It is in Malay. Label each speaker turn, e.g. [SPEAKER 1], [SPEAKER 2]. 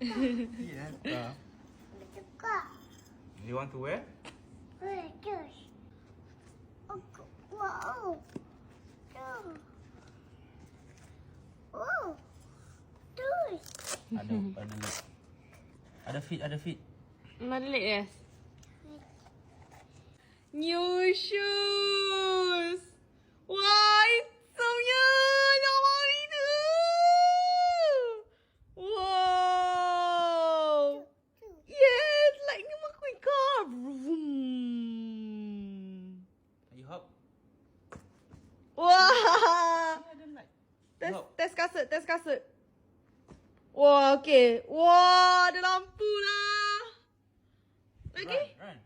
[SPEAKER 1] Yeah. You want to wear?
[SPEAKER 2] Wow. Oh. Terus.
[SPEAKER 1] Ada leg. Ada feet.
[SPEAKER 3] Mana leg yes? New shoes. Wah, hitamnya. Nampak itu. Wow. Yes, like ni McQueen car. Vroom.
[SPEAKER 1] You hop.
[SPEAKER 3] Wah.
[SPEAKER 1] I don't like.
[SPEAKER 3] Test kasut. Wah, okey. Wah, ada lampu lah. Lagi?
[SPEAKER 1] Run.